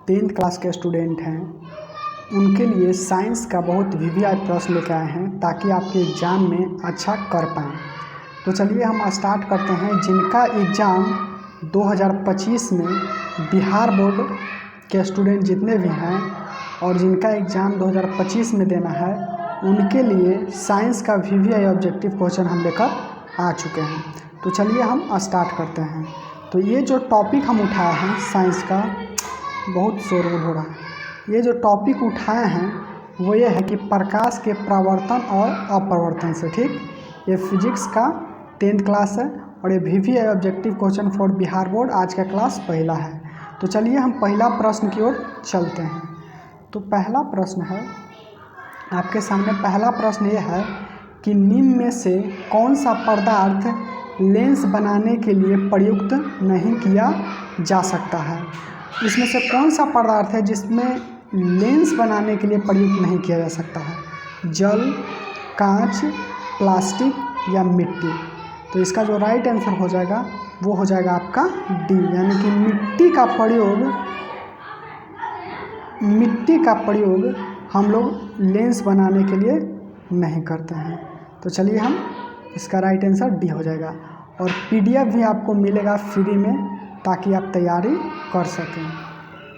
10th class के student हैं उनके लिए साइंस का बहुत वीवीआई प्रश्न लेकर आए हैं ताकि आपके एग्ज़ाम में अच्छा कर पाएँ। तो चलिए हम स्टार्ट करते हैं। जिनका एग्ज़ाम 2025 में बिहार बोर्ड के स्टूडेंट जितने भी हैं और जिनका एग्ज़ाम 2025 में देना है उनके लिए साइंस का वीवीआई ऑब्जेक्टिव क्वेश्चन हम लेकर आ चुके हैं। तो चलिए हम स्टार्ट करते हैं। तो ये जो टॉपिक हम उठाए हैं साइंस का, बहुत शोरगुल हो रहा है। ये जो टॉपिक उठाए हैं वो ये है कि प्रकाश के परावर्तन और अपवर्तन से, ठीक। ये फिजिक्स का 10th क्लास है और ये VVI objective question for Bihar board आज का क्लास पहला है। तो चलिए हम पहला प्रश्न की ओर चलते हैं। तो पहला प्रश्न है आपके सामने, पहला प्रश्न ये है कि निम्न में से कौन सा पदार्थ लेंस बनाने के लिए प्रयुक्त नहीं किया जा सकता है। इसमें से कौन सा पदार्थ है जिसमें लेंस बनाने के लिए प्रयुक्त नहीं किया जा सकता है। जल, कांच, प्लास्टिक या मिट्टी। तो इसका जो राइट आंसर हो जाएगा वो हो जाएगा आपका डी, यानी कि मिट्टी का प्रयोग हम लोग लेंस बनाने के लिए नहीं करते हैं। तो चलिए हम इसका राइट आंसर डी हो जाएगा। और पीडीएफ भी आपको मिलेगा फ्री में ताकि आप तैयारी कर सकें।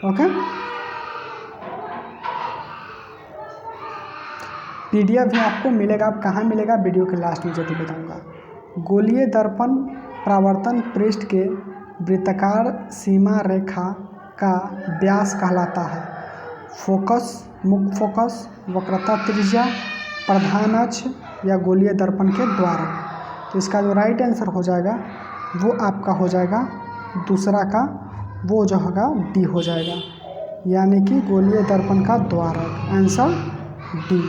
ओके, पीडीएफ भी आपको मिलेगा। आप कहाँ मिलेगा, वीडियो के लास्ट में जल्दी बताऊंगा। गोलीय दर्पण परावर्तन पृष्ठ के वृत्ताकार सीमा रेखा का व्यास कहलाता है। फोकस, मुख्य फोकस, वक्रता त्रिज्या, प्रधान अक्ष या गोलीय दर्पण के द्वारा। तो इसका जो राइट आंसर हो जाएगा वो आपका हो जाएगा दूसरा का, वो जो होगा डी हो जाएगा, यानी कि गोलीय दर्पण का द्वारक। Answer D.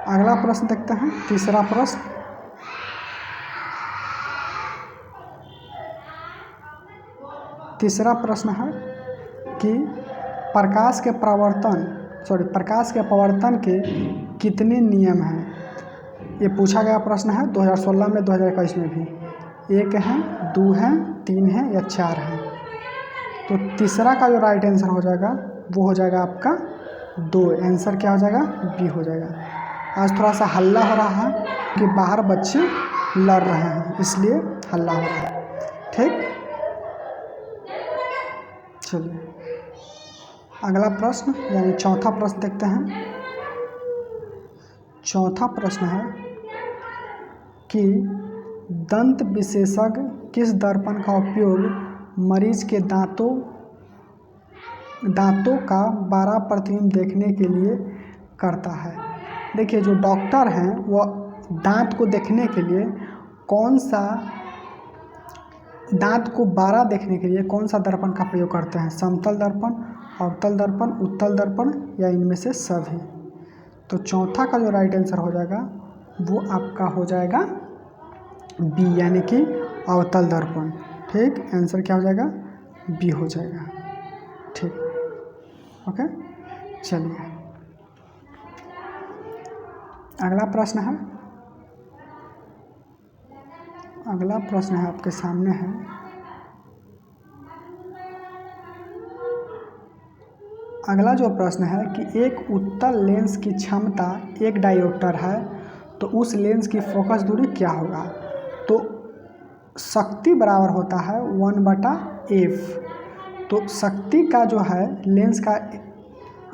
अगला प्रश्न देखते हैं, तीसरा प्रश्न। तीसरा प्रश्न है कि प्रकाश के परावर्तन के कितने नियम हैं। ये पूछा गया प्रश्न है 2016 में, 2021 में भी। 1 है, 2 है, 3 है या 4 है। तो तीसरा का जो राइट आंसर हो जाएगा वो हो जाएगा आपका 2। आंसर क्या हो जाएगा, बी हो जाएगा। आज थोड़ा सा हल्ला हो रहा है कि बाहर बच्चे लड़ रहे हैं, इसलिए हल्ला हो रहा है, ठीक। चलिए अगला प्रश्न यानी चौथा प्रश्न देखते हैं। चौथा प्रश्न है कि दंत विशेषज्ञ किस दर्पण का उपयोग मरीज के दांतों का 12 प्रतिबिंब देखने के लिए करता है। देखिए, जो डॉक्टर हैं वो दांत को देखने के लिए दांत को 12 देखने के लिए कौन सा दर्पण का प्रयोग करते हैं। समतल दर्पण, अवतल दर्पण, उत्तल दर्पण या इनमें से सभी। तो चौथा का जो राइट आंसर हो जाएगा वो आपका हो जाएगा बी, यानी कि अवतल दर्पण, ठीक। आंसर क्या हो जाएगा, बी हो जाएगा, ठीक। ओके, चलिए अगला प्रश्न है। अगला प्रश्न है आपके सामने है, अगला जो प्रश्न है कि एक उत्तल लेंस की क्षमता 1 डायोप्टर है तो उस लेंस की फोकस दूरी क्या होगा। तो शक्ति बराबर होता है 1/f। तो शक्ति का जो है लेंस का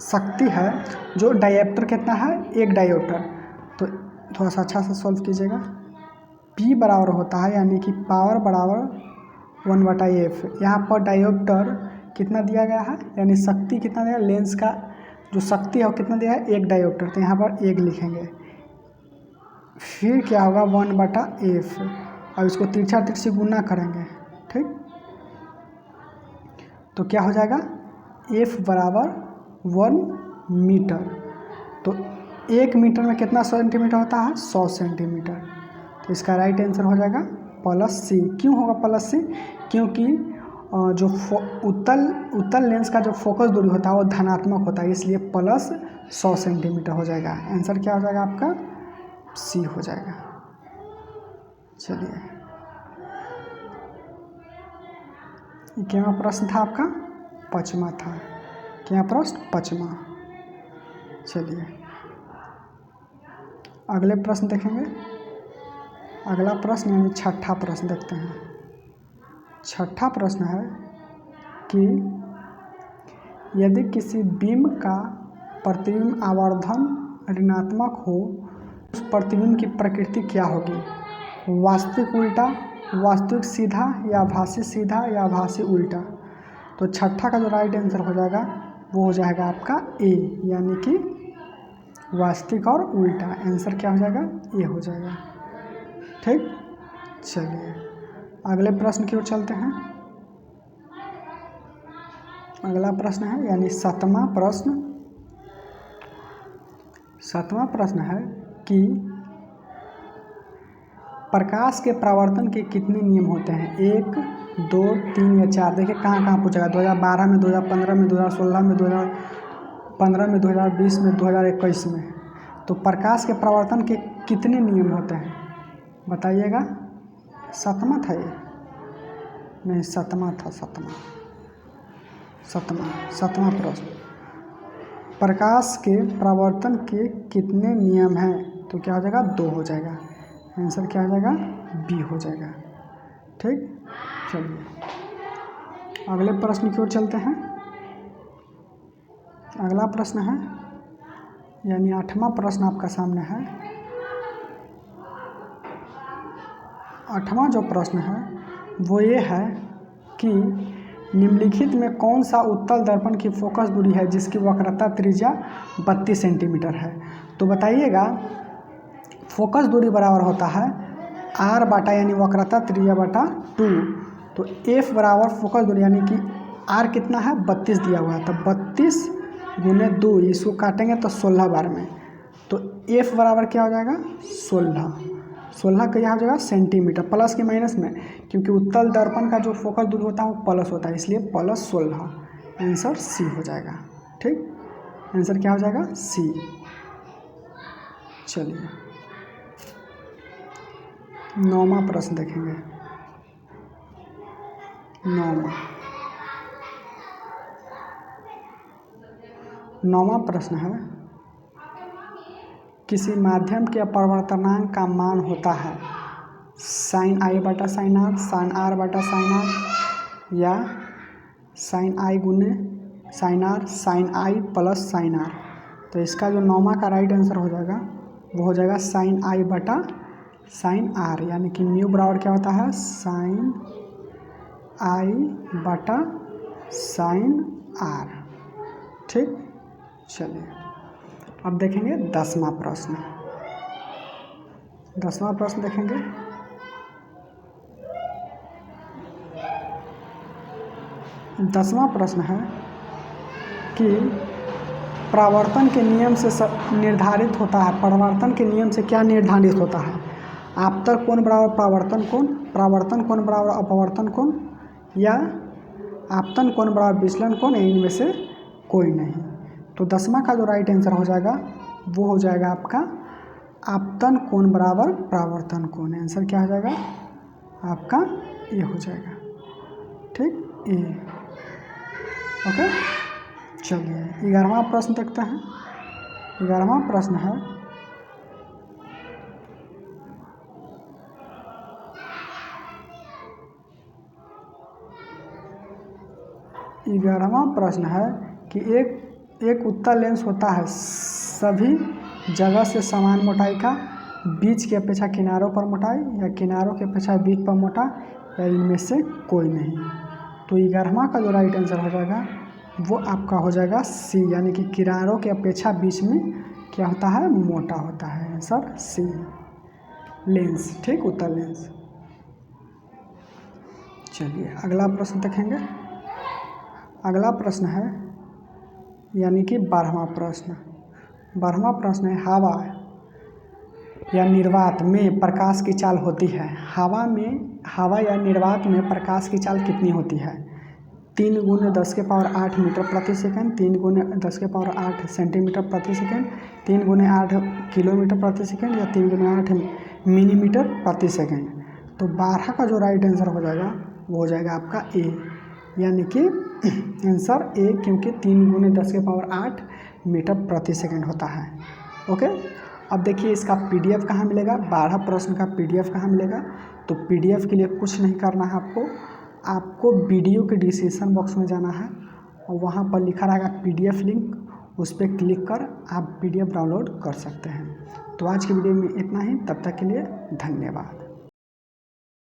शक्ति है जो डायोप्टर कितना है, 1 डायोप्टर। तो थोड़ा सा अच्छा से सॉल्व कीजिएगा। P बराबर होता है यानी कि पावर बराबर 1/f। यहाँ पर डायोप्टर कितना दिया गया है, यानी शक्ति कितना दिया, लेंस का जो शक्ति है वो कितना दिया है, 1 डायोप्टर। तो यहाँ पर 1 लिखेंगे, फिर क्या होगा 1/f। अब इसको तिरछा तिरछी गुना करेंगे, ठीक। तो क्या हो जाएगा, f बराबर 1 मीटर। तो 1 मीटर में कितना सेंटीमीटर होता है, 100 सेंटीमीटर। तो इसका राइट आंसर हो जाएगा +c। क्यों होगा +c, क्योंकि जो उत्तल लेंस का जो फोकस दूरी होता है वो धनात्मक होता है, इसलिए +100 सेंटीमीटर हो जाएगा। आंसर क्या हो जाएगा आपका, सी हो जाएगा। चलिए, क्या प्रश्न था आपका? 5वां था। क्या प्रश्न? 5वां। चलिए अगले प्रश्न देखेंगे। अगला प्रश्न यानी 6ठा प्रश्न देखते हैं। 6ठा प्रश्न है कि यदि किसी बीम का प्रतिबिंब आवर्धन ऋणात्मक हो, उस प्रतिबिंब की प्रकृति क्या होगी? वास्तविक उल्टा, वास्तविक सीधा, या आभासी सीधा, या आभासी उल्टा? तो 6ठा का जो राइट आंसर हो जाएगा वो हो जाएगा आपका ए, यानी कि वास्तविक और उल्टा। आंसर क्या हो जाएगा? ए हो जाएगा। ठीक, चलिए अगले प्रश्न की ओर चलते हैं। अगला प्रश्न है यानी 7वां प्रश्न। 7वां प्रश्न है कि प्रकाश के परावर्तन के कितने नियम होते हैं? 1, 2, 3 या 4? देखिए कहाँ कहाँ पूछेगा, 2012 में, 2015 में, 2016 में, 2015 में, 2020 में, 2021 में। तो प्रकाश के परावर्तन के कितने नियम होते हैं बताइएगा। 7वां था ये? नहीं, 7वां था। 7वां प्रश्न, प्रकाश के परावर्तन के कितने नियम हैं? तो क्या हो जाएगा? 2 हो जाएगा। आंसर क्या हो जाएगा? बी हो जाएगा। ठीक, चलिए अगले प्रश्न की ओर चलते हैं। अगला प्रश्न है यानी 8वां प्रश्न आपका सामने है। 8वां जो प्रश्न है वो ये है कि निम्नलिखित में कौन सा उत्तल दर्पण की फोकस दूरी है जिसकी वक्रता त्रिज्या 32 सेंटीमीटर है? तो बताइएगा, फोकस दूरी बराबर होता है r बाटा यानी वक्रता त्रिज्या बटा 2। तो f बराबर फोकस दूरी यानी कि r कितना है? 32 दिया हुआ है, तो 32 गुने 2, इसको काटेंगे तो 16 बार में। तो f बराबर क्या हो जाएगा? 16 क्या हो जाएगा? सेंटीमीटर। प्लस के माइनस में, क्योंकि उत्तल दर्पण का जो फोकस दूरी होता है वो प्लस होता है, इसलिए +16। आंसर सी हो जाएगा। ठीक, आंसर क्या हो जाएगा? सी। चलिए 9वां प्रश्न देखेंगे। 9वां प्रश्न है, किसी माध्यम के अपवर्तनांक का मान होता है sin i बटा sin r, sin r बटा sin r, या sin i गुने sin r, sin i plus sin r। तो इसका जो 9वां का राइट आंसर हो जाएगा वो हो जाएगा sin i बटा sin r, यानी कि म्यू बराबर क्या होता है? sin i बटा sin r। ठीक, चलिए अब देखेंगे 10वां प्रश्न। 10वां प्रश्न देखेंगे। 10वां प्रश्न है कि परावर्तन के नियम से निर्धारित होता है। परावर्तन के नियम से क्या निर्धारित होता है? आपतन कोण बराबर परावर्तन कोण, परावर्तन कोण बराबर अपवर्तन कोण, या आपतन कोण बराबर विचलन कोण, इनमें से कोई नहीं। तो 10वां का जो राइट आंसर हो जाएगा वो हो जाएगा आपका आपतन कोण बराबर परावर्तन कोण। आंसर क्या हो जाएगा? आपका ये हो जाएगा। ठीक, ए। ओके, चलिए 11वां प्रश्न देखते हैं। 11वां प्रश्न है, कि एक उत्तल लेंस होता है सभी जगह से समान मोटाई का, बीच की अपेक्षा किनारों पर मोटाई, या किनारों की अपेक्षा बीच पर मोटा, या इनमें से कोई नहीं। तो 11वां का जो राइट आंसर हो जाएगा वो आपका हो जाएगा सी, यानी कि किनारों की अपेक्षा बीच में क्या होता है? मोटा होता है। Answer C, lens. ठीक, उत्तल लेंस। चलिए अगला प्रश्न देखेंगे। अगला प्रश्न है यानी कि 12वां प्रश्न। 12वां प्रश्न है, हवा या निर्वात में प्रकाश की चाल होती है। हवा या निर्वात में प्रकाश की चाल कितनी होती है? 3 × 10⁸ मीटर प्रति सेकंड, 3 × 10⁸ सेंटीमीटर प्रति सेकंड, 3 × 8 किलोमीटर प्रति सेकंड, या 3 × 8 मिलीमीटर प्रति सेकंड। तो 12 का जो राइट आंसर हो जाएगा वो हो जाएगा आपका ए, यानी कि आंसर ए, क्योंकि 3 × 10⁸ मीटर प्रति सेकंड होता है। ओके, अब देखिए इसका PDF कहाँ मिलेगा, 12 प्रश्न का PDF कहाँ मिलेगा। तो PDF के लिए कुछ नहीं करना है आपको वीडियो के डिस्क्रिप्शन बॉक्स में जाना है और वहाँ पर लिखा रहेगा PDF लिंक, उस पर क्लिक कर आप PDF डाउनलोड कर सकते हैं। तो आज की वीडियो में इतना ही, तब तक के लिए धन्यवाद।